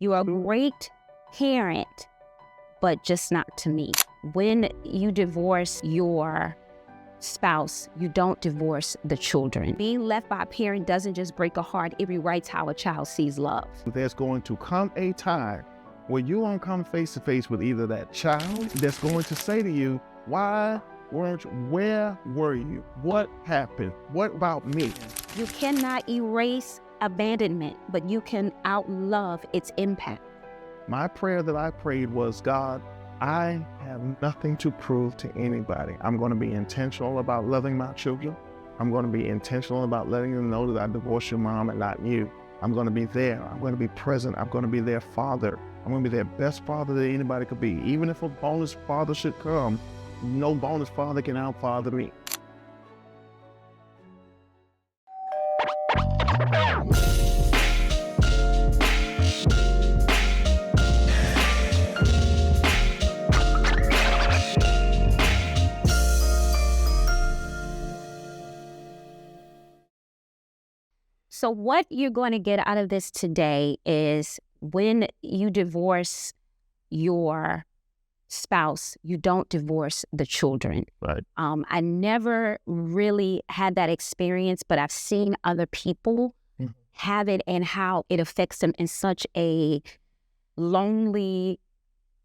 You're a great parent, but just not to me. When you divorce your spouse, you don't divorce the children. Being left by a parent doesn't just break a heart, it rewrites how a child sees love. There's going to come a time where you won't come face to face with either that child that's going to say to you, where were you? What happened? What about me? You cannot erase abandonment, but you can outlove its impact. My prayer that I prayed was, God, I have nothing to prove to anybody. I'm going to be intentional about loving my children. I'm going to be intentional about letting them know that I divorced your mom and not you. I'm going to be there. I'm going to be present. I'm going to be their father. I'm going to be their best father that anybody could be. Even if a bonus father should come, no bonus father can outfather me. So what you're going to get out of this today is when you divorce your spouse, you don't divorce the children. Right. I never really had that experience, but I've seen other people have it and how it affects them in such a lonely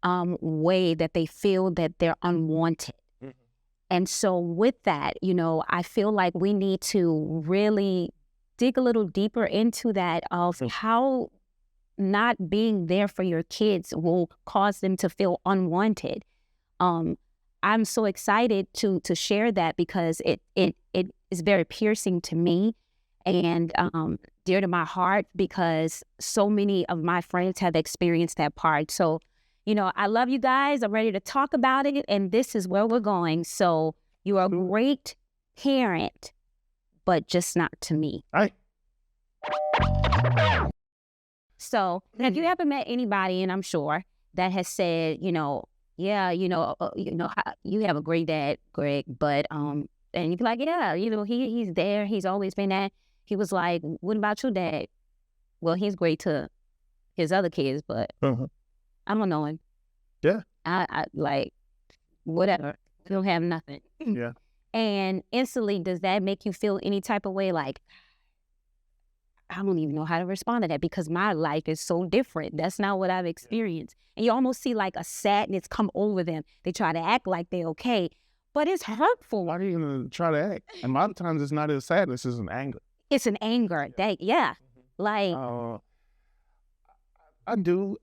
way that they feel that they're unwanted. And so with that, I feel like we need to really dig a little deeper into that of how not being there for your kids will cause them to feel unwanted. I'm so excited to share that because it is very piercing to me and dear to my heart because so many of my friends have experienced that part. So, I love you guys. I'm ready to talk about it, and this is where we're going. So you are a great parent, but just not to me. Right. So have you ever met anybody, and I'm sure, that has said, you have a great dad, Greg, but and you'd be like, yeah, he's there, he's always been that. He was like, what about your dad? Well, he's great to his other kids, but I don't know him. Yeah. I like whatever. I don't have nothing. Yeah. And instantly, does that make you feel any type of way? Like, I don't even know how to respond to that because my life is so different. That's not what I've experienced. And you almost see like a sadness come over them. They try to act like they're okay, but it's hurtful. Why are you going to try to act? And a lot of times it's not a sadness, it's an anger. It's an anger. Like.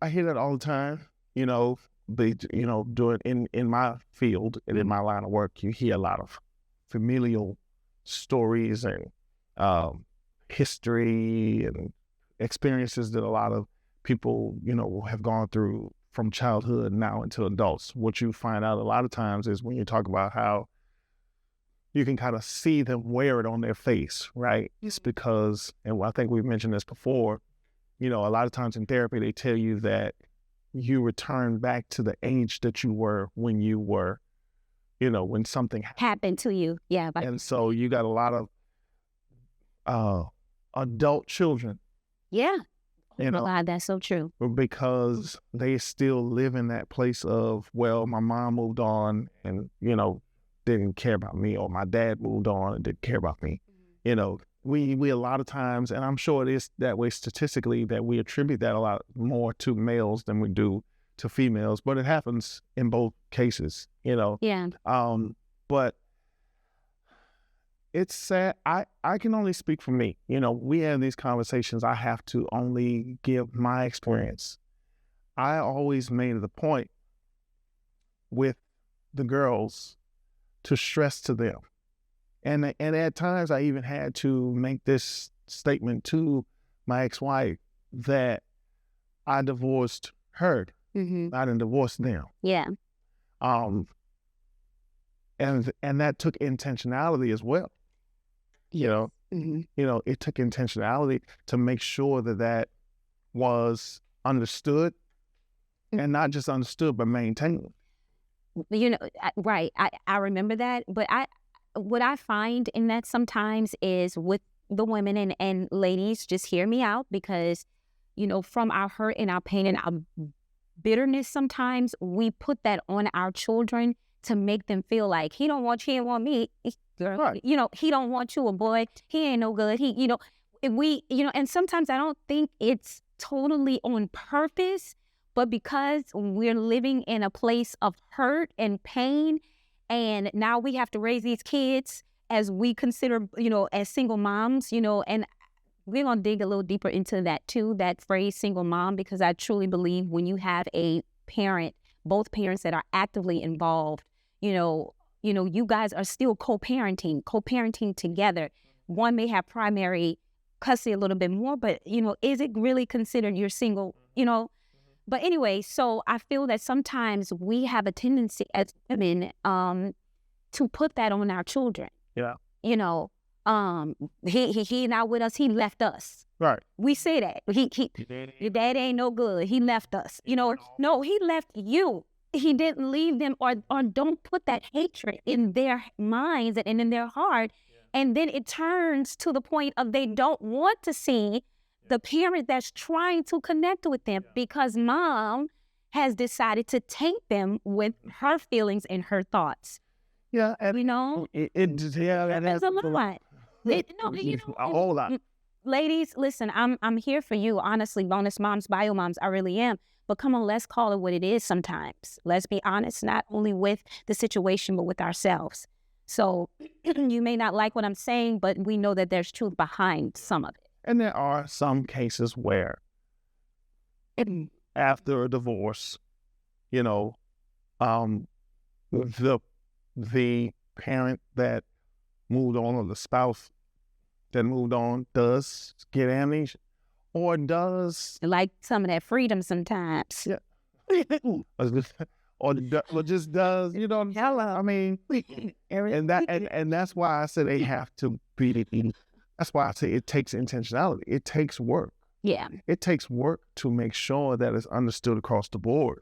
I hear that all the time, doing in my field and in my line of work, you hear a lot of familial stories and history and experiences that a lot of people, have gone through from childhood now into adults. What you find out a lot of times is when you talk about how you can kind of see them wear it on their face, right? It's because, and I think we've mentioned this before, a lot of times in therapy, they tell you that you return back to the age that you were when you were, when something happened to you. Yeah. And so you got a lot of adult children. Yeah. That's so true. Because they still live in that place of, well, my mom moved on and, didn't care about me, or my dad moved on and didn't care about me. We a lot of times, and I'm sure it is that way statistically, that we attribute that a lot more to males than we do to females, but it happens in both cases, Yeah. But it's sad. I can only speak for me. We have these conversations. I have to only give my experience. I always made it a point with the girls to stress to them. And at times I even had to make this statement to my ex-wife that I divorced her. I didn't divorce them. Yeah. And that took intentionality as well. It took intentionality to make sure that was understood, and not just understood, but maintained. Right. I remember that, but what I find in that sometimes is with the women and ladies, just hear me out, because from our hurt and our pain and our bitterness, sometimes we put that on our children to make them feel like he don't want you, he don't want me, girl. Right. He don't want you, a boy. He ain't no good. And sometimes I don't think it's totally on purpose, but because we're living in a place of hurt and pain, and now we have to raise these kids as we consider, as single moms, and we're going to dig a little deeper into that too, that phrase single mom, because I truly believe when you have a parent, both parents that are actively involved, you guys are still co-parenting together. One may have primary custody a little bit more, but, is it really considered you're single, But anyway, so I feel that sometimes we have a tendency as women to put that on our children. Yeah. He not with us, he left us. Right. We say that. Your dad ain't no good. He left us. No, he left you. He didn't leave them, or don't put that hatred in their minds and in their heart. Yeah. And then it turns to the point of they don't want to see the parent that's trying to connect with them because mom has decided to taint them with her feelings and her thoughts. Yeah, and that's a lot. A whole lot. Ladies, listen, I'm here for you. Honestly, bonus moms, bio moms, I really am. But come on, let's call it what it is sometimes. Let's be honest, not only with the situation, but with ourselves. So you may not like what I'm saying, but we know that there's truth behind some of it. And there are some cases where after a divorce, the parent that moved on, or the spouse that moved on, does get amnesia, or does like some of that freedom sometimes. Yeah. or just does, Hello. I mean, and that's why I said they have to be. That's why I say it takes intentionality. It takes work. Yeah. It takes work to make sure that it's understood across the board.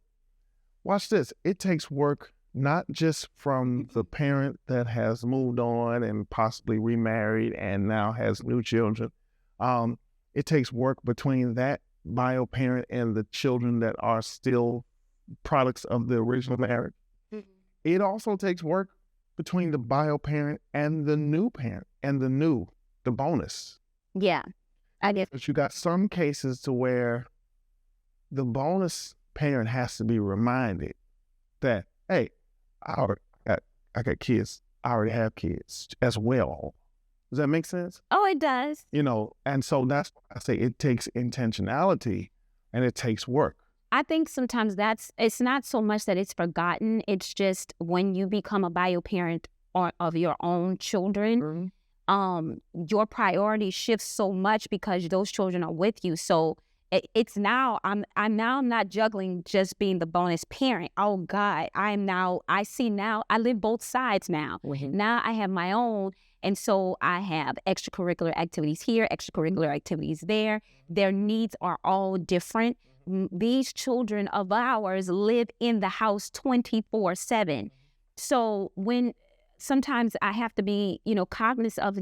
Watch this. It takes work not just from the parent that has moved on and possibly remarried and now has new children. It takes work between that bio parent and the children that are still products of the original marriage. Mm-hmm. It also takes work between the bio parent and the new parent and the bonus. Yeah, I guess. But you got some cases to where the bonus parent has to be reminded that, hey, I got kids. I already have kids as well. Does that make sense? Oh, it does. And so that's why I say it takes intentionality and it takes work. I think sometimes it's not so much that it's forgotten. It's just when you become a bio parent of your own children, mm-hmm. Your priority shifts so much because those children are with you. So it's now I'm not juggling just being the bonus parent. Oh God, I live both sides now. Mm-hmm. Now I have my own. And so I have extracurricular activities here, extracurricular activities there. Their needs are all different. These children of ours live in the house 24/7. So when sometimes I have to be, cognizant of,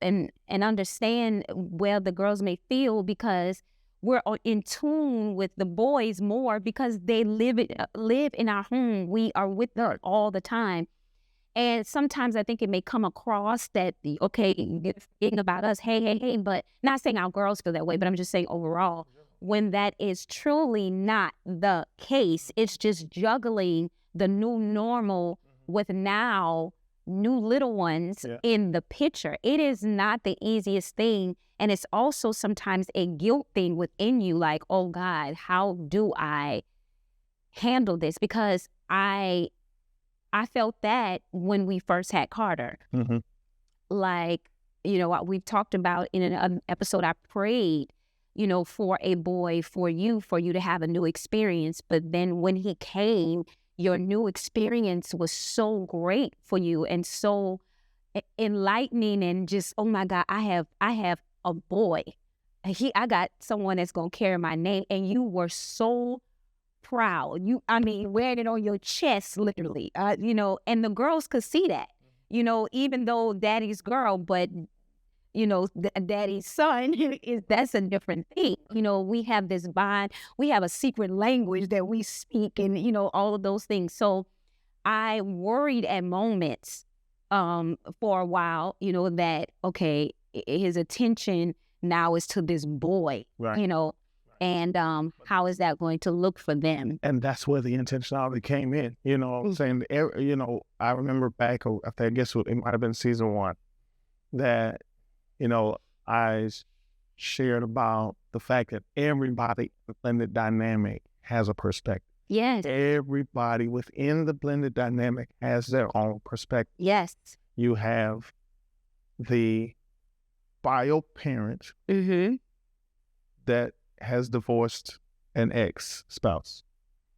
and understand where the girls may feel because we're in tune with the boys more because they live in our home. We are with them all the time. And sometimes I think it may come across that, okay, getting about us, hey, but not saying our girls feel that way, but I'm just saying overall, when that is truly not the case, it's just juggling the new normal with now new little ones in the picture. It is not the easiest thing. And it's also sometimes a guilt thing within you, like, oh God, how do I handle this? Because I felt that when we first had Carter. Mm-hmm. Like, we've talked about in an episode, I prayed, for a boy, for you to have a new experience. But then when he came, your new experience was so great for you and so enlightening and just, oh my God, I have a boy. I got someone that's going to carry my name. And you were so proud. Wearing it on your chest, literally, and the girls could see that, even though daddy's girl, but daddy's son, that's a different thing. We have this bond, we have a secret language that we speak, and all of those things. So I worried at moments for a while, that okay, his attention now is to this boy, right. and how is that going to look for them? And that's where the intentionality came in. You know what I'm saying? I remember back, I guess it might have been season 1, that, I shared about the fact that everybody in the blended dynamic has a perspective. Yes. Everybody within the blended dynamic has their own perspective. Yes. You have the bio parent that has divorced an ex-spouse.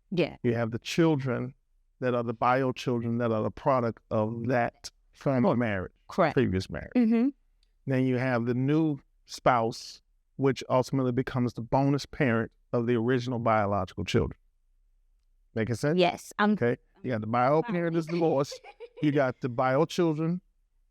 Yeah. You have the children that are the bio children that are the product of that former marriage, correct, previous marriage. Then you have the new spouse, which ultimately becomes the bonus parent of the original biological children. Making sense? Yes. Okay. You got the bio parent is divorced. You got the bio children.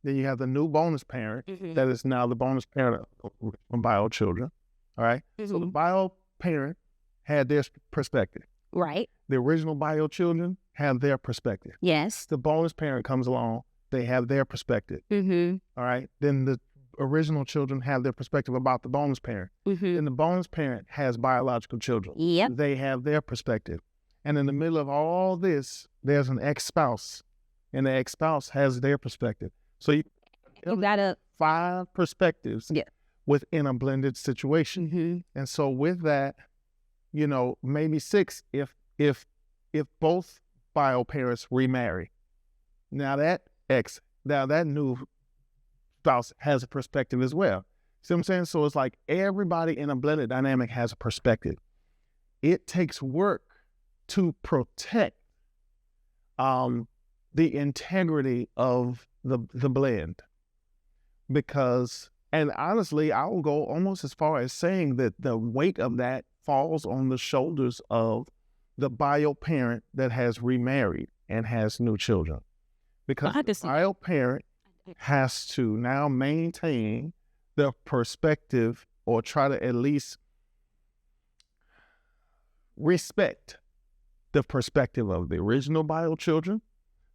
Then you have the new bonus parent that is now the bonus parent of bio children. All right. So the bio parent had their perspective. Right. The original bio children have their perspective. Yes. The bonus parent comes along. They have their perspective. All right. Then the original children have their perspective about the bonus parent. Then the bonus parent has biological children. Yep. They have their perspective. And in the middle of all this, there's an ex-spouse, and the ex-spouse has their perspective. So you got 5 perspectives within a blended situation. And so with that, maybe 6 if both bio parents remarry. Now that new spouse has a perspective as well. See what I'm saying? So it's like everybody in a blended dynamic has a perspective. It takes work to protect the integrity of the blend, because, and honestly, I will go almost as far as saying that the weight of that falls on the shoulders of the bio parent that has remarried and has new children, because the bio parent has to now maintain the perspective, or try to at least respect the perspective of the original bio children,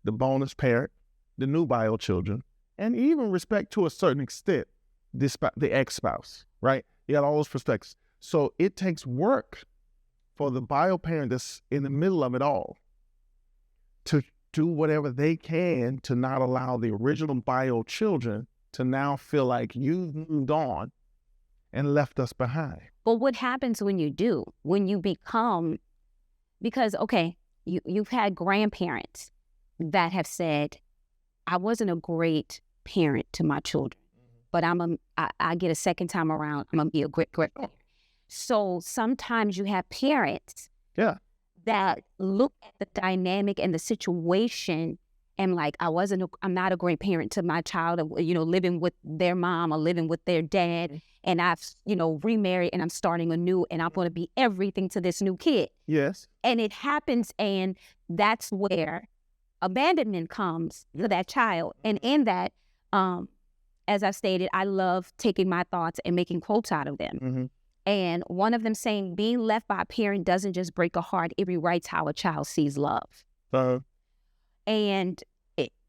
the bonus parent, the new bio children, and even respect to a certain extent the ex-spouse, right? You got all those perspectives. So it takes work for the bio parent that's in the middle of it all to do whatever they can to not allow the original bio children to now feel like you've moved on and left us behind. But what happens when you do? When you become, because, okay, you've had grandparents that have said, I wasn't a great parent to my children, but I get a second time around, I'm going to be a great parent. So sometimes you have parents that look at the dynamic and the situation and like, I'm not a great parent to my child, living with their mom or living with their dad. And I've, remarried and I'm starting anew and I'm going to be everything to this new kid. Yes. And it happens, and that's where abandonment comes to that child. And in that, as I've stated, I love taking my thoughts and making quotes out of them. And one of them saying, being left by a parent doesn't just break a heart, it rewrites how a child sees love. And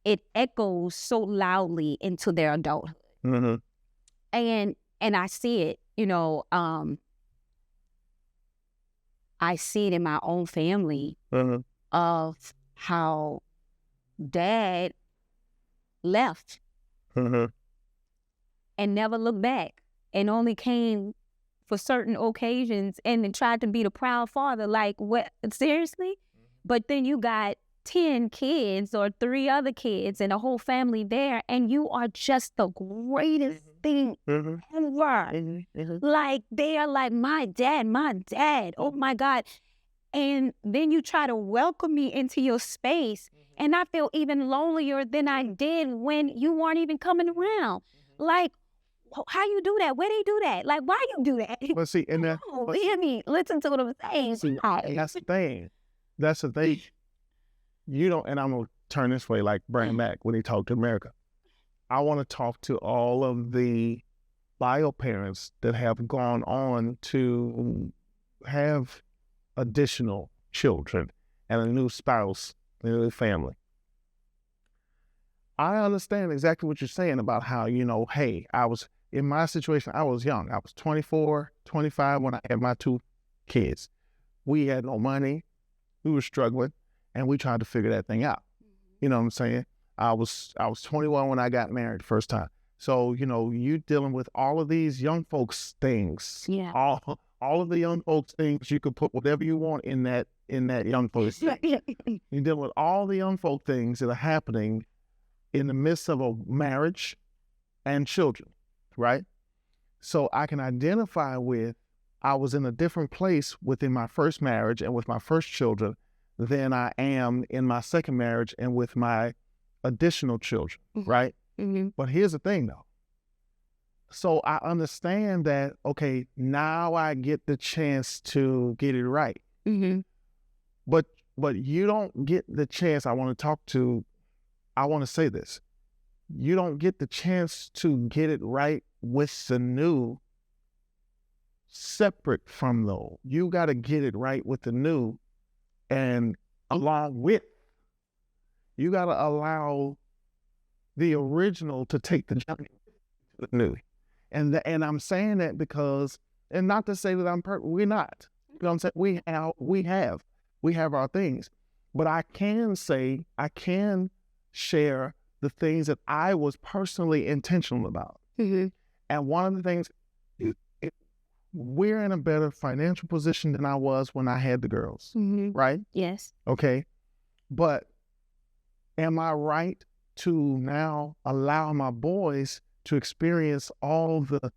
it echoes so loudly into their adulthood. And I see it, I see it in my own family of how dad left and never looked back and only came for certain occasions and then tried to be the proud father. Like, what? Seriously? But then you got 10 kids or 3 other kids and a whole family there, and you are just the greatest thing ever. Like, they are like, my dad, oh my God. And then you try to welcome me into your space, and I feel even lonelier than I did when you weren't even coming around. Like, how you do that? Where they do that? Like, why you do that? Well, see, and that, hear me, listen to what I'm saying. See, that's the thing. That's the thing. You don't, and I'm going to turn this way like Brand Mac when he talked to America. I want to talk to all of the bio parents that have gone on to have additional children and a new spouse, a new family. I understand exactly what you're saying about how, hey, in my situation, I was young. I was 24, 25 when I had my 2 kids. We had no money. We were struggling, and we tried to figure that thing out. You know what I'm saying? I was 21 when I got married the first time. So, you dealing with all of these young folks things. Yeah. All of the young folks things, you could put whatever you want in that young folks thing. You're dealing with all the young folk things that are happening in the midst of a marriage and children, right? So I can identify with, I was in a different place within my first marriage and with my first children than I am in my second marriage and with my additional children, right? Mm-hmm. But here's the thing though. So I understand that, okay, now I get the chance to get it right. Mm-hmm. But you don't get the chance. I want to say this. You don't get the chance to get it right with the new separate from the old. You got to get it right with the new, and along with, you got to allow the original to take the journey to the new. And I'm saying that because, and not to say that I'm perfect, we're not. You know what I'm saying? We have our things. But I can say, I can share the things that I was personally intentional about. Mm-hmm. And one of the things, we're in a better financial position than I was when I had the girls, right? Yes. Okay. But am I right to now allow my boys to experience all the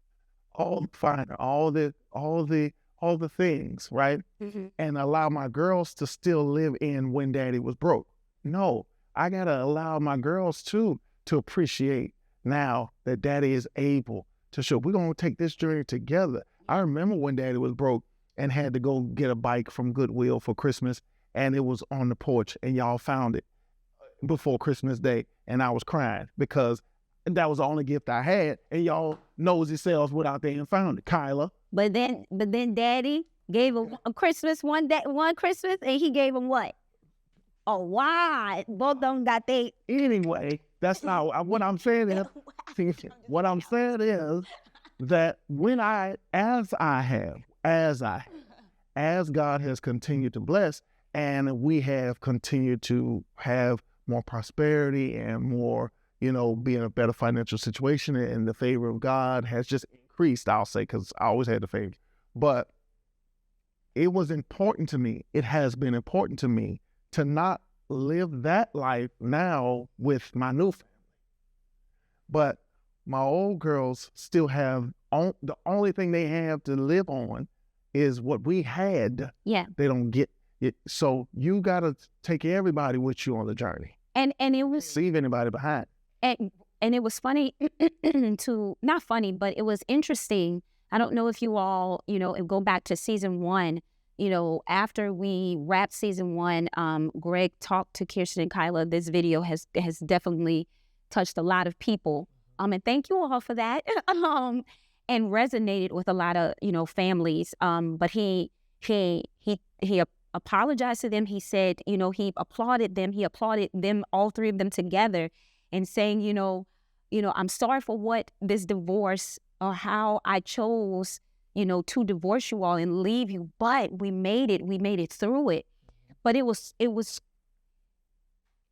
things, right? Mm-hmm. And allow my girls to still live in when daddy was broke? No, I gotta allow my girls too to appreciate now that daddy is able to show. We're gonna take this journey together. I remember when daddy was broke and had to go get a bike from Goodwill for Christmas, and it was on the porch, and y'all found it before Christmas Day, and I was crying because that was the only gift I had, and y'all nosy selves went out there and found it, Kyla. But then daddy gave him a Christmas one Christmas, and he gave him what? Oh, wow. Both of them got they. Anyway, that's not what I'm saying is, what I'm saying is that as God has continued to bless, and we have continued to have more prosperity and more, be in a better financial situation, and the favor of God has just increased, I'll say, because I always had the favor. But it was important to me, it has been important to me to not live that life now with my new family. But my old girls still have, the only thing they have to live on is what we had. Yeah. They don't get it. So you got to take everybody with you on the journey. And it was... Leave anybody behind. And it was funny not funny, but it was interesting. I don't know if you all, go back to season 1, after we wrapped season 1, Greg talked to Kirsten and Kyla. This video has definitely touched a lot of people. And thank you all for that. And resonated with a lot of, families. But he apologized to them. He said, he applauded them, all 3 of them together, and saying, I'm sorry for what this divorce, or how I chose, to divorce you all and leave you, but we made it through it. But it was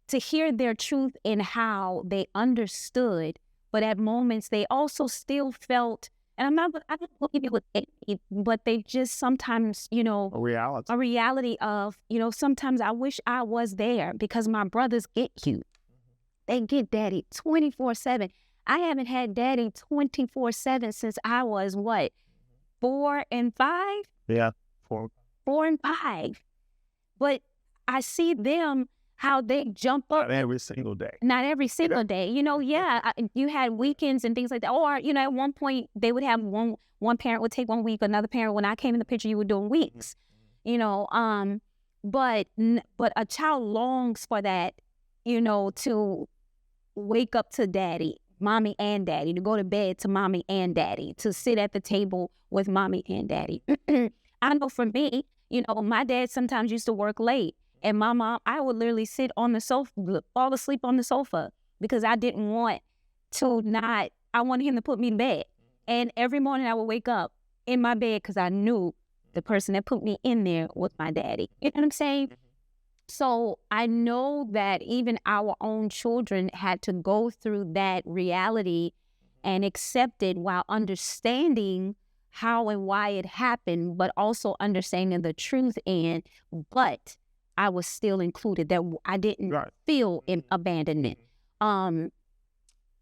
to hear their truth in how they understood, but at moments they also still felt, and I don't believe it was any, but they just sometimes, a reality of, sometimes I wish I was there, because my brothers get you. They get daddy 24/7. I haven't had daddy 24/7 since I was what? 4 and 5? Yeah, 4 and 5. But I see them, how they jump up. Not every single day. Not every single day. You had weekends and things like that. Or, at one point they would have one parent would take 1 week, another parent, when I came in the picture, you were doing weeks. But a child longs for that, to wake up to daddy, mommy and daddy, to go to bed to mommy and daddy, to sit at the table with mommy and daddy. I know for me, my dad sometimes used to work late, and my mom, I would literally sit on the sofa, fall asleep on the sofa, because I didn't want I wanted him to put me in bed. And every morning I would wake up in my bed because I knew the person that put me in there was my daddy. You know what I'm saying? So I know that even our own children had to go through that reality and accept it while understanding how and why it happened, but also understanding the truth. But I was still included, that I didn't feel in abandonment.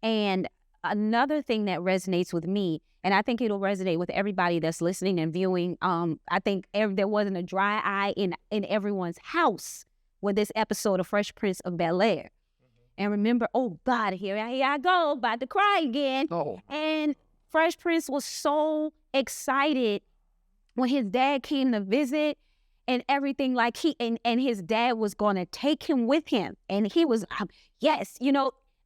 And another thing that resonates with me, and I think it'll resonate with everybody that's listening and viewing, I think there wasn't a dry eye in everyone's house with this episode of Fresh Prince of Bel-Air. And remember, oh God, here I go, about to cry again. And Fresh Prince was so excited when his dad came to visit and everything, like and his dad was going to take him with him. And he was, yes,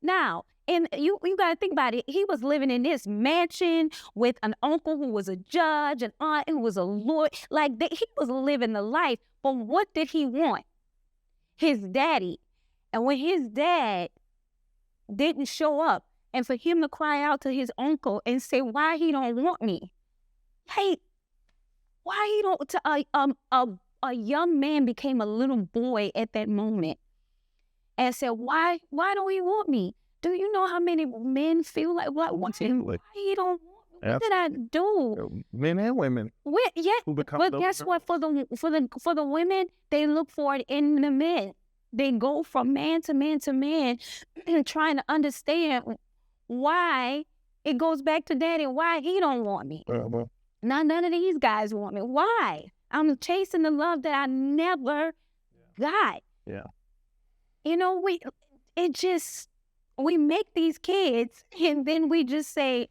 now, and you got to think about it. He was living in this mansion with an uncle who was a judge, an aunt who was a lawyer. He was living the life. But what did he want? His daddy. And when his dad didn't show up, and for him to cry out to his uncle and say, why he don't want me? Hey, why he don't, a young man became a little boy at that moment and said, why don't he want me? Do you know how many men feel like, why he don't want me? What did I do? Men and women. But guess what? For the women, they look for it in the men. They go from man to man to man, trying to understand why it goes back to daddy. Why he don't want me? None of these guys want me. Why? I'm chasing the love that I never got. Yeah. We make these kids, and then we just say,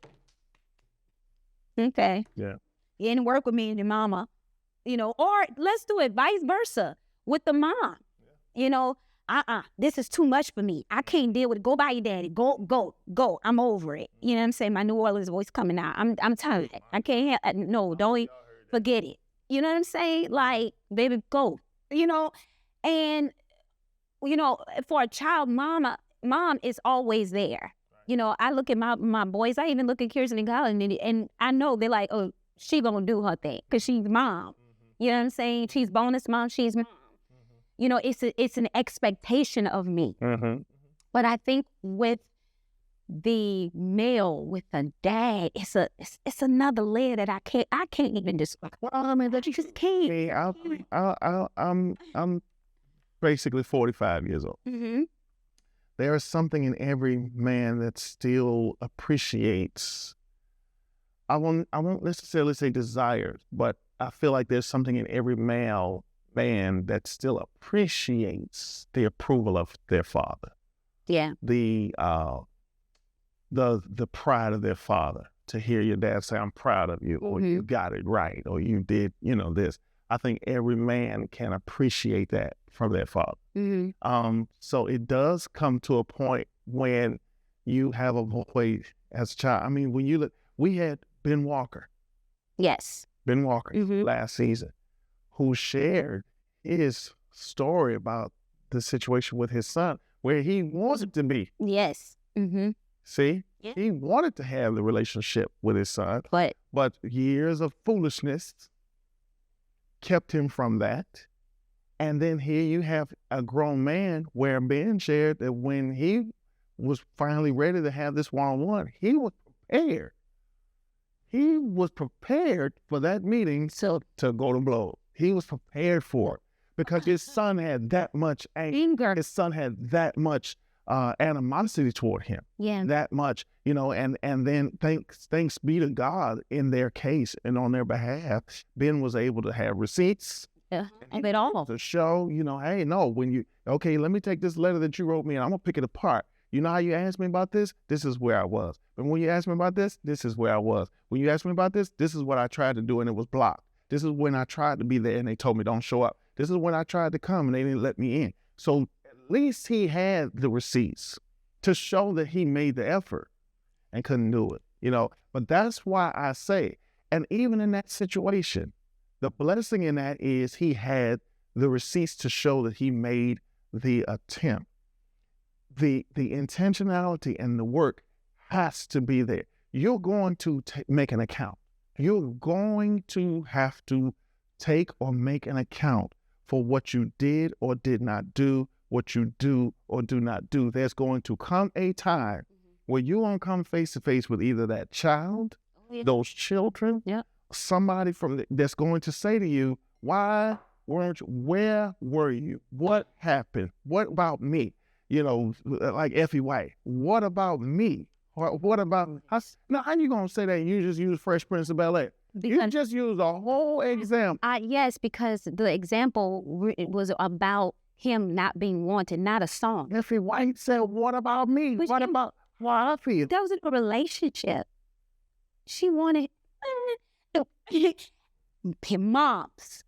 okay. Yeah. You didn't work with me and your mama, or let's do it vice versa with the mom. This is too much for me. I can't deal with it. Go by your daddy. Go. I'm over it. You know what I'm saying? My New Orleans voice coming out. I'm tired. I can't have, no, don't forget it. You know what I'm saying? Like, baby, go. And, for a child, mom is always there. I look at my boys. I even look at Kirsten and Colin, and I know they're like, oh, she gonna do her thing because she's mom. You know what I'm saying? She's bonus mom. She's mom. It's an expectation of me. But I think with the male, with the dad, it's another layer that I can't even describe. Well, I mean, that you just can't. Hey, I'm basically 45 years old. There is something in every man that still appreciates. I won't necessarily say desired, but I feel like there's something in every male man that still appreciates the approval of their father. Yeah. The pride of their father, to hear your dad say, I'm proud of you, or you got it right, or you did, this. I think every man can appreciate that from their father. So it does come to a point when you have a boy as a child. I mean, when you look, we had Ben Walker. Yes. Ben Walker last season, who shared his story about the situation with his son, where he wanted to be. Yes. See? Yeah. He wanted to have the relationship with his son, but years of foolishness kept him from that. And then here you have a grown man, where Ben shared that when he was finally ready to have this one-on-one, he was prepared. He was prepared for that meeting to go to blows. He was prepared for it because his son had that much anger. His son had that much animosity toward him. Yeah. That much, and then thanks be to God, in their case and on their behalf, Ben was able to have receipts. Of it all. To show, hey, no, let me take this letter that you wrote me and I'm going to pick it apart. You know how you asked me about this? This is where I was. But when you asked me about this, this is where I was. When you asked me about this, this is what I tried to do and it was blocked. This is when I tried to be there and they told me don't show up. This is when I tried to come and they didn't let me in. So at least he had the receipts to show that he made the effort. and couldn't do it, you know. But that's why I say, and even in that situation, the blessing in that is he had the receipts to show that he made the attempt. The intentionality and the work has to be there. You're going to make an account. You're going to have to take or make an account for what you did or did not do, what you do or do not do. There's going to come a time where you're going to come face to face with either that child, those children, somebody that's going to say to you, where were you? What happened? What about me? You know, like Effie White, what about me? What about, now how you going to say that you just use Fresh Prince of Bel-Air? You just used a whole example. Yes, because the example was about him not being wanted, not a song. Effie White said, what about me? What about why I feel? That was a relationship. She wanted moms.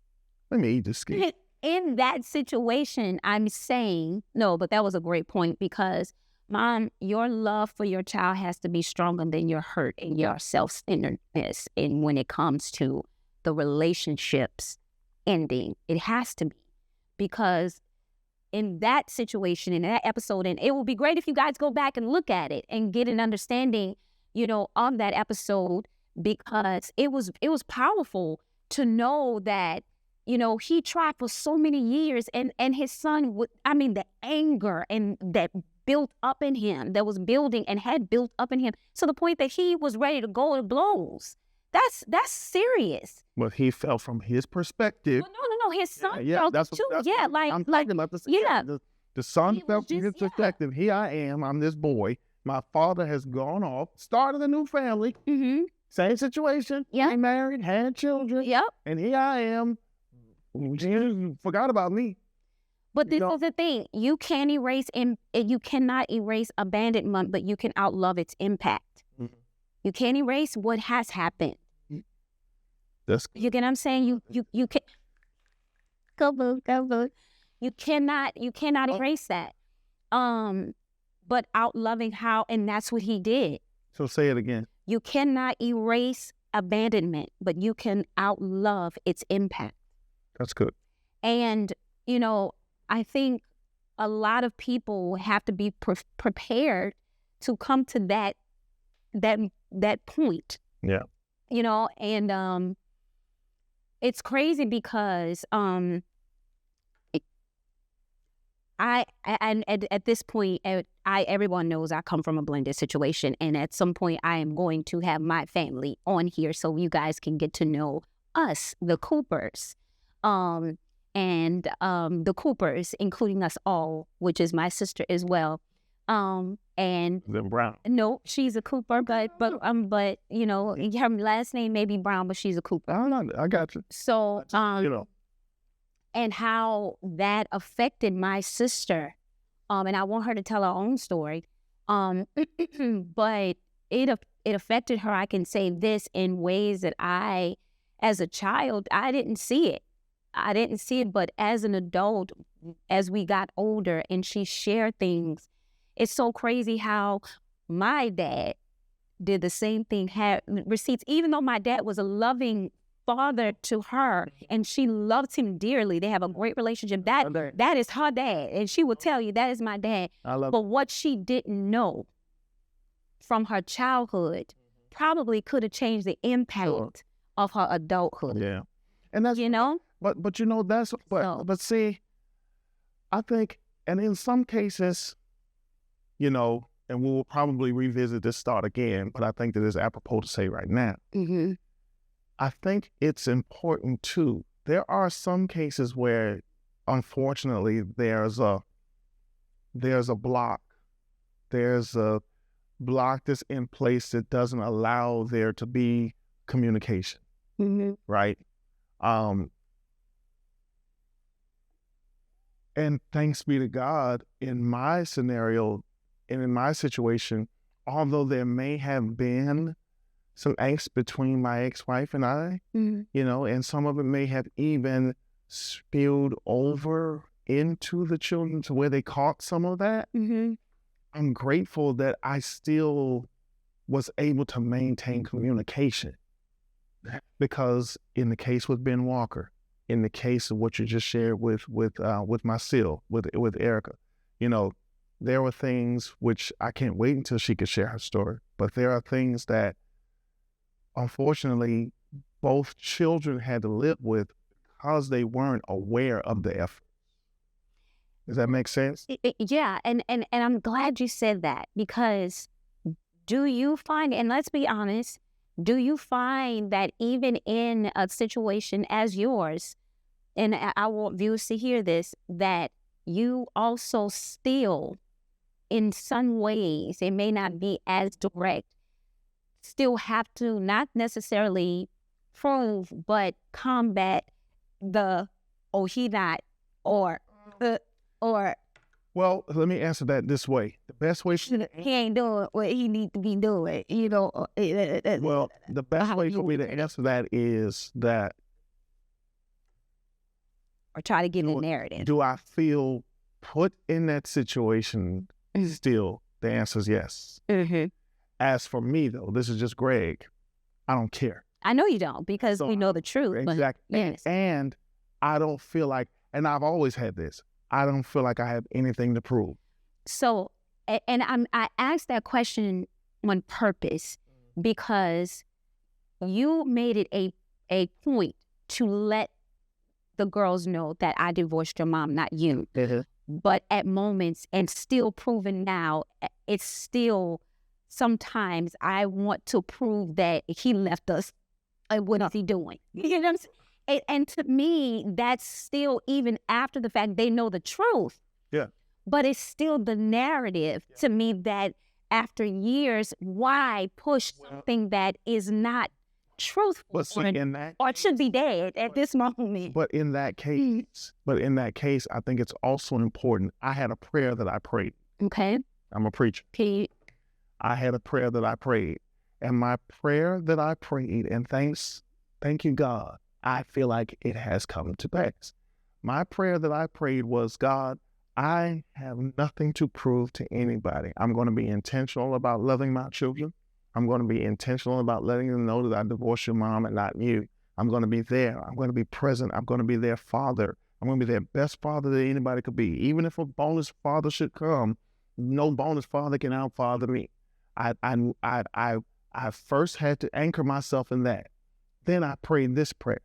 Let me eat this skin. In that situation, I'm saying, no, but that was a great point because, Mom, your love for your child has to be stronger than your hurt and your self-centeredness. And when it comes to the relationships ending, it has to be. Because in that situation, in that episode, and it would be great if you guys go back and look at it and get an understanding, you know, of that episode, because it was powerful to know that, you know, he tried for so many years and his son would, the anger and that built up in him, that was building and had built up in him to the point that he was ready to go to blows. That's serious. But he felt from his perspective. Well, no, his son felt too. I'm talking about this. Yeah. The son felt from his perspective. Here I am, I'm this boy. My father has gone off, started a new family. Mm-hmm. Same situation. Yeah. Married, had children. Yep. And here I am. Jesus forgot about me. But this is the thing. You cannot erase abandonment, but you can outlove its impact. Mm-hmm. You can't erase what has happened. You get what I'm saying? You can go boo. You cannot erase that. But outloving how, and that's what he did. So say it again. You cannot erase abandonment, but you can outlove its impact. That's good. And, you know, I think a lot of people have to be prepared to come to that point. Yeah. You know, and it's crazy because at this point, everyone knows I come from a blended situation, and at some point I am going to have my family on here so you guys can get to know us, the Coopers. And the Coopers, including us all, which is my sister as well. And then Brown. No, she's a Cooper, but you know, her last name may be Brown, but she's a Cooper. I got you. So you know, and how that affected my sister. And I want her to tell her own story. But it affected her. I can say this in ways that as a child, I didn't see it. But as an adult, as we got older and she shared things, it's so crazy how my dad did the same thing, had receipts, even though my dad was a loving father to her and she loved him dearly. They have a great relationship. That is her dad. And she will tell you, that is my dad. But what she didn't know from her childhood probably could have changed the impact of her adulthood. Yeah. And that's, you know? But you know, but see, I think, and in some cases, you know, and we'll probably revisit this thought again, but I think that it's apropos to say right now. Mm-hmm. I think it's important too. There are some cases where, unfortunately, there's a block. There's a block that's in place that doesn't allow there to be communication. Mm-hmm. Right? And thanks be to God, in my scenario and in my situation, although there may have been some angst between my ex-wife and I, you know, and some of it may have even spilled over into the children to where they caught some of that. Mm-hmm. I'm grateful that I still was able to maintain communication. Because in the case with Ben Walker, in the case of what you just shared with Marcel, with Erica, you know, there were things which I can't wait until she could share her story. But there are things that, unfortunately, both children had to live with because they weren't aware of the effort. Does that make sense? Yeah, and I'm glad you said that, because do you find, and let's be honest, do you find that even in a situation as yours, and I want viewers to hear this, that you also still, in some ways, it may not be as direct, still have to not necessarily prove, but combat the, oh, he not, or. Well, let me answer that this way. The best way he ain't doing what he need to be doing, you know. Well, the best way for me to answer that is that, or try to get a narrative. Do I feel put in that situation? Still, the answer is yes. Mm-hmm. As for me, though, this is just Greg. I don't care. I know you don't, because we know the truth. Exactly. But, yes. And I don't feel like, and I've always had this, I don't feel like I have anything to prove. So, and I asked that question on purpose because you made it a point to let the girls know that I divorced your mom, not you. Mm-hmm. But at moments, and still proven now, it's still, sometimes I want to prove that he left us. What is he doing? You know what I'm saying? And to me, that's still, even after the fact, they know the truth. Yeah. But it's still the narrative to me that after years, why push something that is not truthful, But see, or it should be dead at this moment? But in that case, I think it's also important. I had a prayer that I prayed. Okay. I'm a preacher. Okay. I had a prayer that I prayed. And my prayer that I prayed, and thank you, God, I feel like it has come to pass. My prayer that I prayed was, God, I have nothing to prove to anybody. I'm going to be intentional about loving my children. I'm going to be intentional about letting them know that I divorced your mom and not you. I'm going to be there. I'm going to be present. I'm going to be their father. I'm going to be their best father that anybody could be. Even if a bonus father should come, no bonus father can outfather me. I first had to anchor myself in that. Then I prayed this prayer.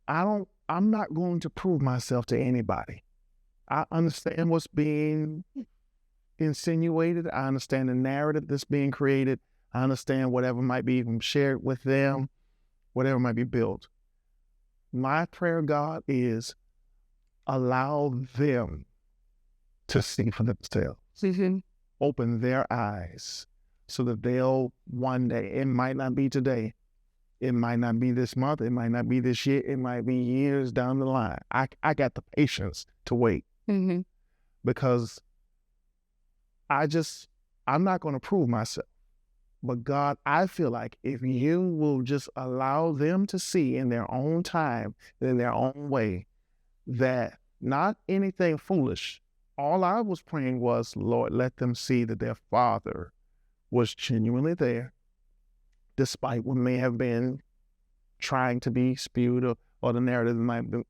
I'm not going to prove myself to anybody. I understand what's being insinuated. I understand the narrative that's being created. I understand whatever might be even shared with them, whatever might be built. My prayer, God, is allow them to see for themselves. Mm-hmm. Open their eyes so that they'll one day, it might not be today, it might not be this month, it might not be this year, it might be years down the line. I got the patience to wait. Mm-hmm. Because I'm not going to prove myself. But God, I feel like if you will just allow them to see in their own time, in their own way, that not anything foolish. All I was praying was, Lord, let them see that their father was genuinely there, despite what may have been trying to be spewed or the narrative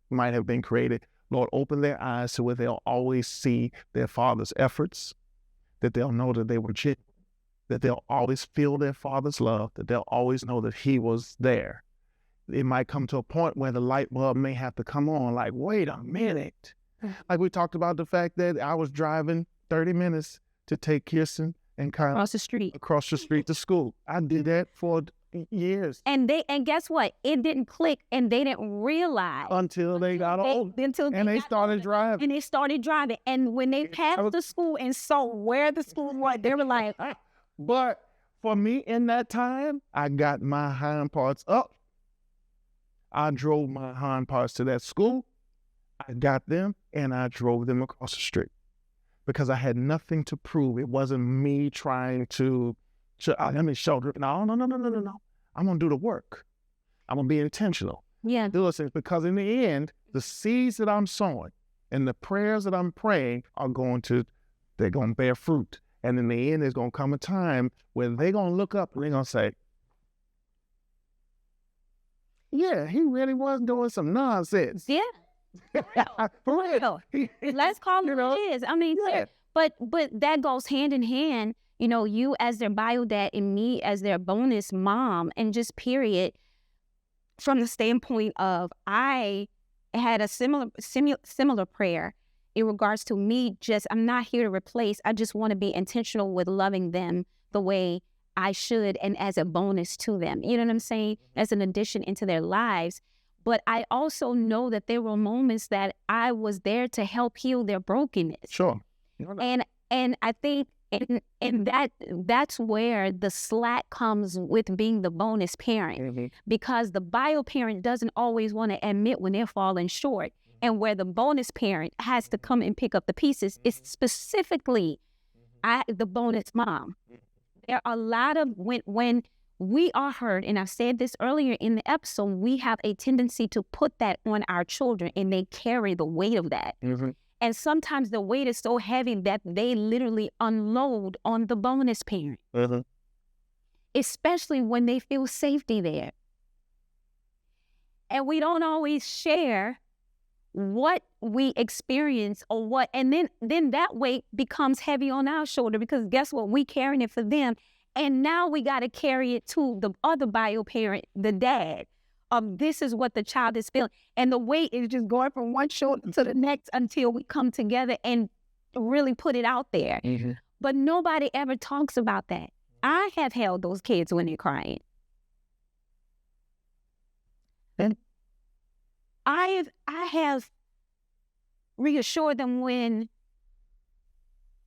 might have been created. Lord, open their eyes so where they'll always see their father's efforts, that they'll know that they were genuine, that they'll always feel their father's love, that they'll always know that he was there. It might come to a point where the light bulb may have to come on, like, wait a minute. Like we talked about the fact that I was driving 30 minutes to take Kirsten and Kyle across the street to school. I did that for years. And guess what? It didn't click, and they didn't realize until they got old. And they started driving. And when they passed the school and saw where the school was, they were like, But for me in that time, I got my hind parts up. I drove my hind parts to that school. I got them and I drove them across the street because I had nothing to prove. It wasn't me trying to let me show them. No. I'm going to do the work. I'm going to be intentional. Yeah. Do those things because in the end, the seeds that I'm sowing and the prayers that I'm praying they're going to bear fruit. And in the end, there's going to come a time where they're going to look up and they're going to say, yeah, he really was doing some nonsense. Yeah. For real. Let's call it what it is. I mean, yeah. But that goes hand in hand, you know, you as their bio dad and me as their bonus mom, and just period, from the standpoint of I had a similar prayer in regards to me. Just, I'm not here to replace. I just want to be intentional with loving them the way I should, and as a bonus to them. You know what I'm saying? As an addition into their lives. But I also know that there were moments that I was there to help heal their brokenness. Sure. And I think and that's where the slack comes with being the bonus parent, because the bio parent doesn't always want to admit when they're falling short, and where the bonus parent has to come and pick up the pieces is specifically the bonus mom. There are a lot of when we are hurt, and I've said this earlier in the episode, we have a tendency to put that on our children, and they carry the weight of that. And sometimes the weight is so heavy that they literally unload on the bonus parent, especially when they feel safety there. And we don't always share what we experience or what, and then that weight becomes heavy on our shoulder, because guess what? We carrying it for them. And now we got to carry it to the other bio parent, the dad. This is what the child is feeling. And the weight is just going from one shoulder to the next until we come together and really put it out there. But nobody ever talks about that. I have held those kids when they're crying. And I have reassured them when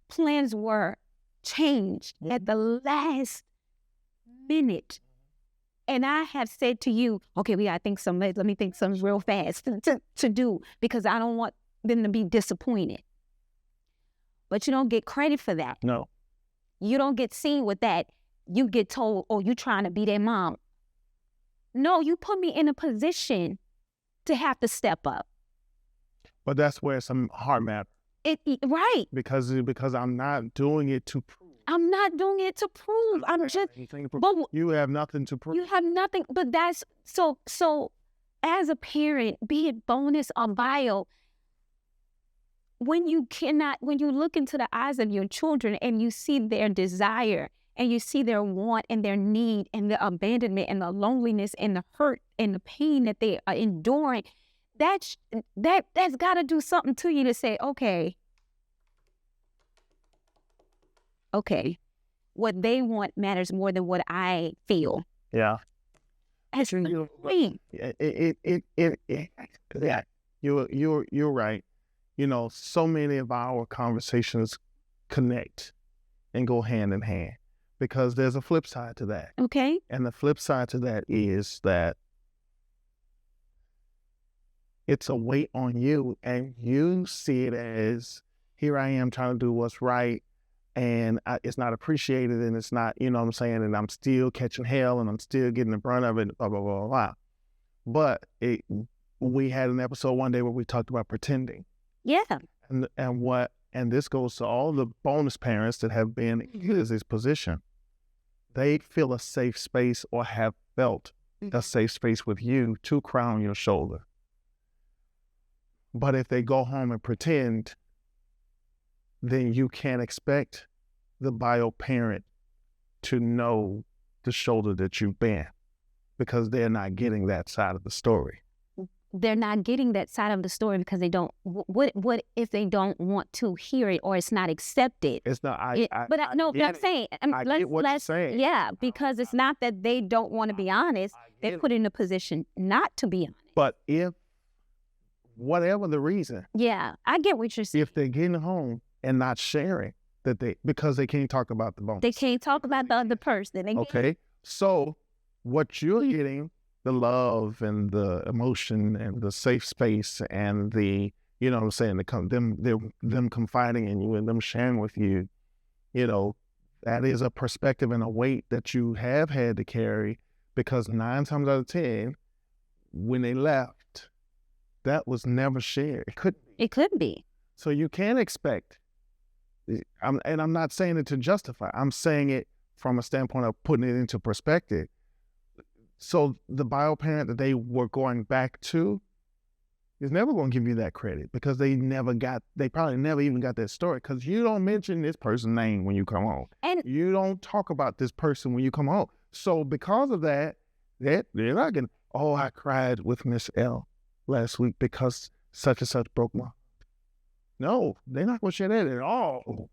plans were changed at the last minute. And I have said to you, okay, we gotta think let me think something real fast to do, because I don't want them to be disappointed. But you don't get credit for that. No. You don't get seen with that. You get told, oh, you trying to be their mom. No, you put me in a position to have to step up. But that's where some hard matter. Right. Because I'm not doing it to prove. I'm not doing it to prove. I'm just. But you have nothing to prove. You have nothing. But that's so. As a parent, be it bonus or bio, when you look into the eyes of your children and you see their desire and you see their want and their need and the abandonment and the loneliness and the hurt and the pain that they are enduring, that's got to do something to you to say, okay, what they want matters more than what I feel. Yeah. That's really yeah. You're right. You know, so many of our conversations connect and go hand in hand, because there's a flip side to that. Okay. And the flip side to that is that it's a weight on you, and you see it as, here I am trying to do what's right, and it's not appreciated, and it's not, you know what I'm saying, and I'm still catching hell, and I'm still getting the brunt of it, blah, blah, blah, blah. But we had an episode one day where we talked about pretending. Yeah. And this goes to all the bonus parents that have been in this position. They feel a safe space, or have felt a safe space with you to cry on your shoulder. But if they go home and pretend, then you can't expect the bio parent to know the shoulder that you've been, because they're not getting that side of the story. They're not getting that side of the story because they don't. What if they don't want to hear it, or it's not accepted? It's not. I'm saying. I get what you're saying. Yeah, because it's not that they don't want to be honest. They're put in a position not to be honest. But if, whatever the reason. Yeah, I get what you're saying. If they're getting home and not sharing because they can't talk about the bonus. They can't talk about the other person. Okay, so what you're getting, the love and the emotion and the safe space and the, you know what I'm saying, them confiding in you and them sharing with you, you know, that is a perspective and a weight that you have had to carry, because 9 times out of 10, when they left, that was never shared. It couldn't be. It couldn't be. So you can't expect I'm not saying it to justify. I'm saying it from a standpoint of putting it into perspective. So the bio parent that they were going back to is never going to give you that credit because they probably never even got that story because you don't mention this person's name when you come home. And you don't talk about this person when you come home. So because of that, they're not going to, oh, I cried with Miss L last week because such and such broke my heart. No, they're not going to share that at all.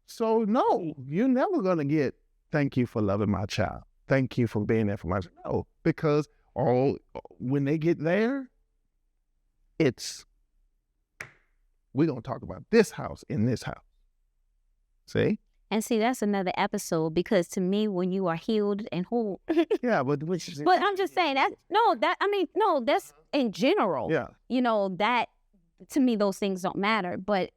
So no, you're never going to get, thank you for loving my child. Thank you for being there for my child. No, because when they get there, we're going to talk about this house in this house. See? And see, that's another episode because to me, when you are healed and whole. Yeah, but I'm just saying that's in general. Yeah. That to me, those things don't matter. But,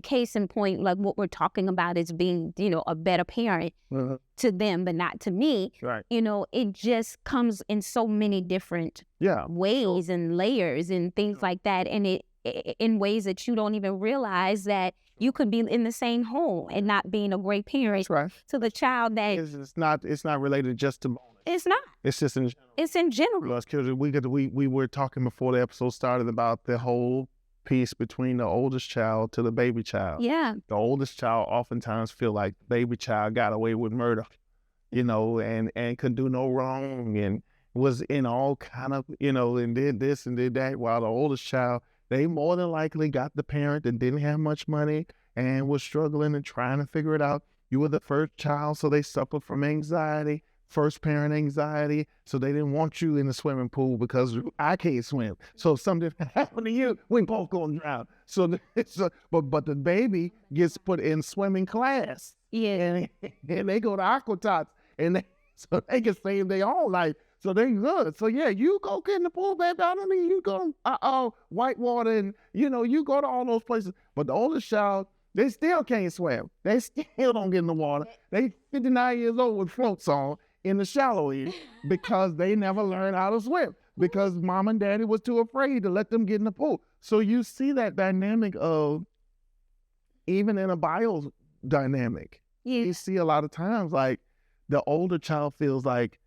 case in point, like what we're talking about is being, a better parent to them, but not to me. Right. It just comes in so many different ways and layers and things like that. And it in ways that you don't even realize that you could be in the same home and not being a great parent to the child that it's not related just to. It's not. It's just in general. It's in general. We were talking before the episode started about the whole piece between the oldest child to the baby child. Yeah. The oldest child oftentimes feel like baby child got away with murder, and could do no wrong and was in all kind of, and did this and did that, while the oldest child, they more than likely got the parent that didn't have much money and was struggling and trying to figure it out. You were the first child, so they suffered from anxiety. First parent anxiety, so they didn't want you in the swimming pool because I can't swim. So if something happened to you, we both gonna drown. But the baby gets put in swimming class. Yeah. And they go to aqua tots, so they can save their own life. So they good. So yeah, you go get in the pool, baby. I don't need you go whitewater and you go to all those places. But the oldest child, they still can't swim. They still don't get in the water. They 59 years old with floats on in the shallow end because they never learned how to swim because mom and daddy was too afraid to let them get in the pool. So you see that dynamic of, even in a bio dynamic, you see a lot of times like the older child feels like,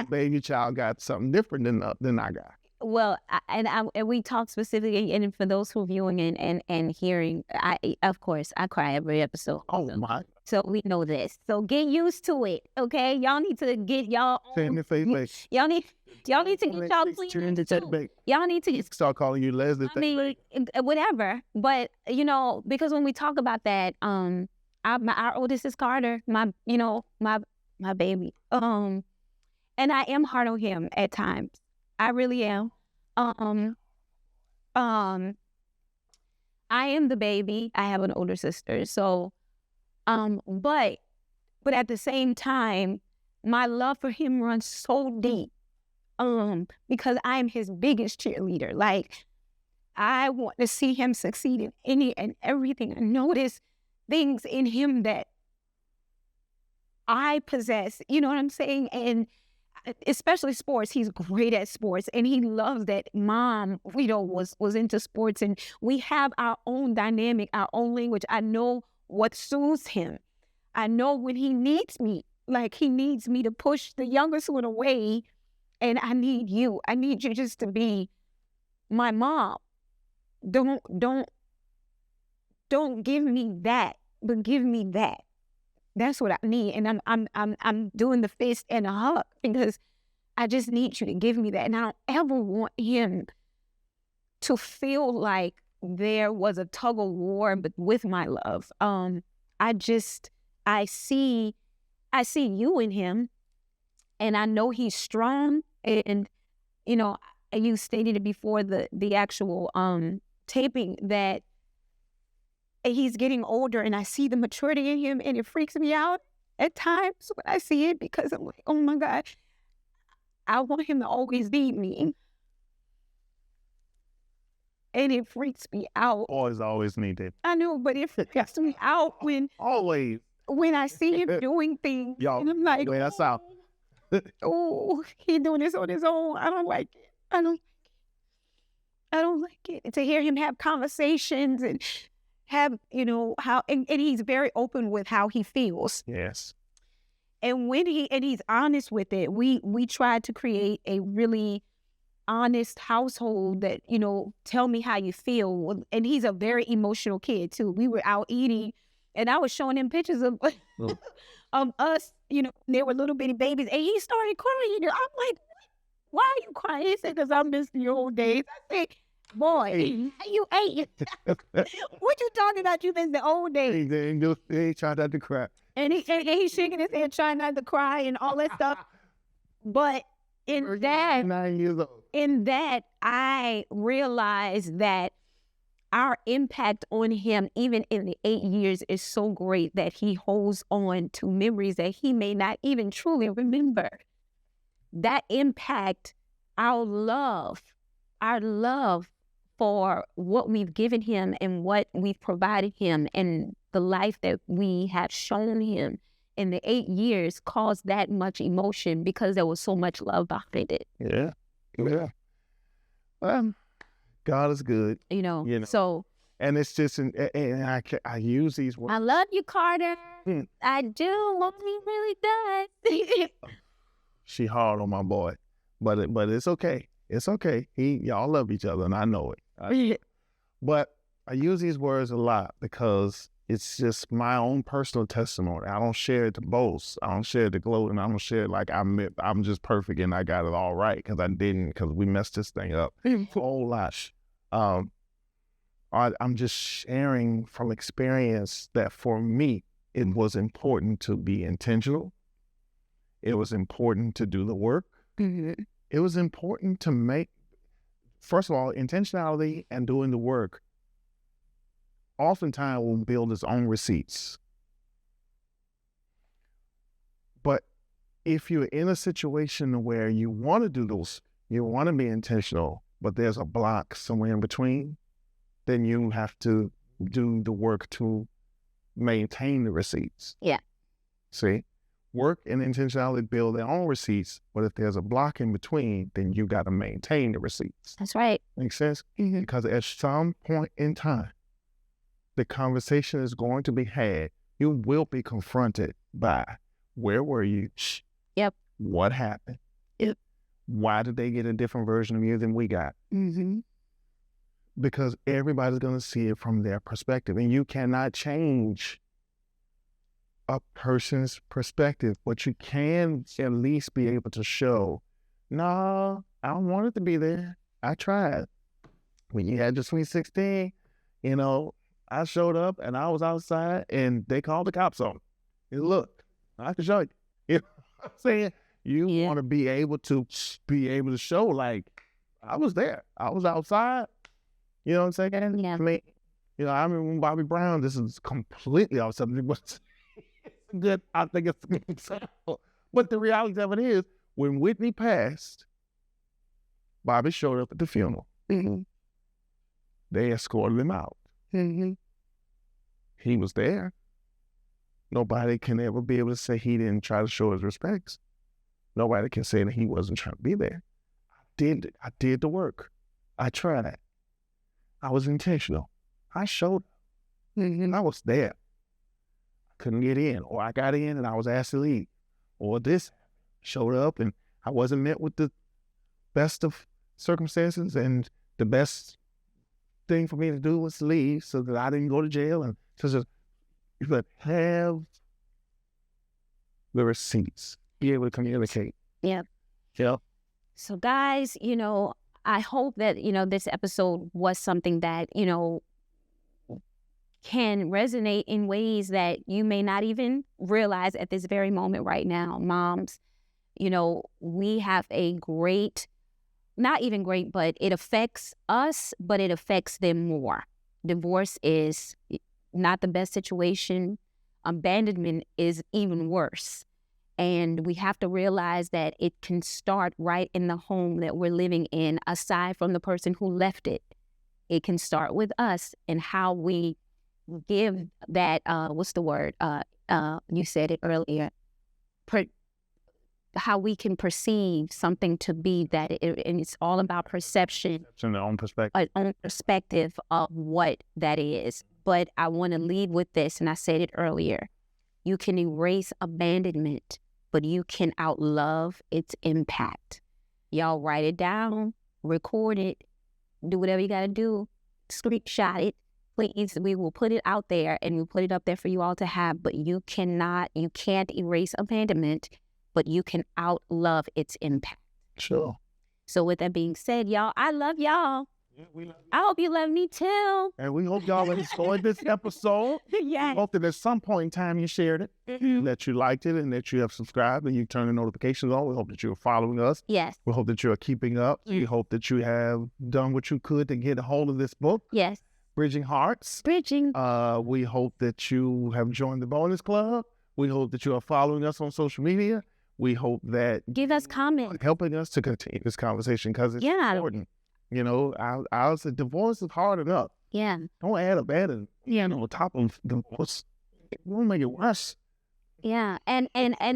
baby child got something different than I got. Well, and we talked specifically, and for those who are viewing and hearing, of course, I cry every episode. Oh my! So we know this. So get used to it, okay? Y'all need to get y'all. Y'all need to get y'all clean. Y'all need to start calling you Leslie. I mean, whatever. But because when we talk about that, our oldest is Carter, my baby. And I am hard on him at times. I really am. I am the baby. I have an older sister. So, but at the same time, my love for him runs so deep. Because I am his biggest cheerleader. Like, I want to see him succeed in any and everything. I notice things in him that I possess. You know what I'm saying? And especially sports. He's great at sports, and he loves that mom, was into sports, and we have our own dynamic, our own language. I know what soothes him. I know when he needs me, like he needs me to push the youngest one away, and I need you. I need you just to be my mom. Don't give me that, but give me that. That's what I need. And I'm doing the fist and a hug because I just need you to give me that. And I don't ever want him to feel like there was a tug of war, but with my love. I see you in him, and I know he's strong. And, you stated it before the actual taping that he's getting older, and I see the maturity in him, and it freaks me out at times when I see it because I'm like, oh my God, I want him to always be me. And it freaks me out. Always needed. I know, but it freaks me out when I see him doing things. And I'm like, that's out. Oh, he's doing this on his own. I don't like it. I don't like it. And to hear him have conversations and have, how, and he's very open with how he feels. Yes. And when he's honest with it, we tried to create a really honest household that, tell me how you feel. And he's a very emotional kid too. We were out eating and I was showing him pictures of us, they were little bitty babies, and he started crying. And I'm like, why are you crying? He said, because I miss the old days. I said, boy, you ain't. What you talking about? You miss the old days. He tried not to cry. And he's shaking his head, trying not to cry and all that stuff. But in that, 9 years old. In that, I realized that our impact on him, even in the 8 years, is so great that he holds on to memories that he may not even truly remember. That impact, our love for what we've given him and what we've provided him and the life that we have shown him in the 8 years caused that much emotion because there was so much love behind it. Yeah. Yeah. Well, God is good. So. And it's just, and I use these words. I love you, Carter. I do. Mommy really does. She hard on my boy, but it's okay. It's okay. Y'all love each other, and I know it. But I use these words a lot because it's just my own personal testimony. I don't share it to boast. I don't share it to gloat, and I don't share it like I'm just perfect and I got it all right, because I didn't, because we messed this thing up a whole lot. I'm just sharing from experience that for me, it was important to be intentional. It was important to do the work. Mm-hmm. It was important to make, first of all, intentionality and doing the work oftentimes will build its own receipts. But if you're in a situation where you want to do those, you want to be intentional, but there's a block somewhere in between, then you have to do the work to maintain the receipts. Yeah. See? Work and intentionality build their own receipts, but if there's a block in between, then you got to maintain the receipts. That's right. Make sense? Mm-hmm. Because at some point in time, the conversation is going to be had. You will be confronted by, where were you? Yep. What happened? Yep. Why did they get a different version of you than we got? Mm-hmm. Because everybody's going to see it from their perspective, and you cannot change a person's perspective, but you can at least be able to show, no, I don't want it to be there. I tried. When you had your Sweet 16, I showed up and I was outside and they called the cops on me. And look, I can show you. You know what I'm saying? You want to be able to show, like, I was there. I was outside. You know what I'm saying? Yeah. I mean, I remember when Bobby Brown, this is completely off subject, but good. I think it's a good example. But the reality of it is, when Whitney passed, Bobby showed up at the funeral. Mm-hmm. They escorted him out. Mm-hmm. He was there. Nobody can ever be able to say he didn't try to show his respects. Nobody can say that he wasn't trying to be there. I did the work. I tried. I was intentional. I showed up. Mm-hmm. I was there. I couldn't get in, or I got in and I was asked to leave, or this showed up and I wasn't met with the best of circumstances, and the best thing for me to do was to leave so that I didn't go to jail. And so you could have the receipts, be able to communicate. Yeah. Yeah. So guys, I hope that, this episode was something that, can resonate in ways that you may not even realize at this very moment right now. Moms, we have a great, not even great, but it affects us, but it affects them more. Divorce is not the best situation. Abandonment is even worse. And we have to realize that it can start right in the home that we're living in, aside from the person who left it. It can start with us and how we give that, what's the word? You said it earlier. How we can perceive something to be that, and it's all about perception. From their own perspective. An own perspective of what that is. But I want to lead with this, and I said it earlier. You can erase abandonment, but you can outlove its impact. Y'all write it down, record it, do whatever you got to do, screenshot it. Please, we will put it out there and we'll put it up there for you all to have, but you can't erase abandonment, but you can outlove its impact. Sure. So with that being said, y'all, I love y'all. Yeah, we love you. I hope you love me too. And we hope y'all enjoyed this episode. Yes. We hope that at some point in time you shared it, that you liked it, and that you have subscribed and you turned the notifications on. We hope that you're following us. Yes. We hope that you are keeping up. We hope that you have done what you could to get a hold of this book. Yes. Bridging Hearts. Bridging. We hope that you have joined the Bonus Club. We hope that you are following us on social media. We hope that Give us comments. helping us to continue this conversation because it's important. You know, I was a divorce is hard enough. Yeah. Don't add abandonment, on top of divorce. It won't make it worse. Yeah. And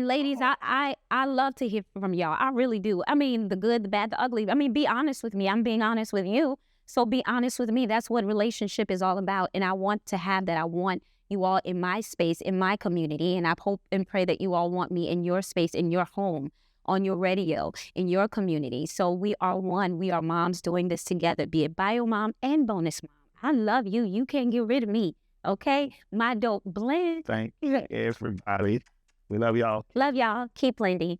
ladies, I love to hear from y'all. I really do. I mean, the good, the bad, the ugly. I mean, be honest with me. I'm being honest with you. So be honest with me. That's what relationship is all about. And I want to have that. I want you all in my space, in my community. And I hope and pray that you all want me in your space, in your home, on your radio, in your community. So we are one. We are moms doing this together, be it bio mom and bonus mom. I love you. You can't get rid of me. Okay? My dope blend. Thank you, everybody. We love y'all. Love y'all. Keep blending.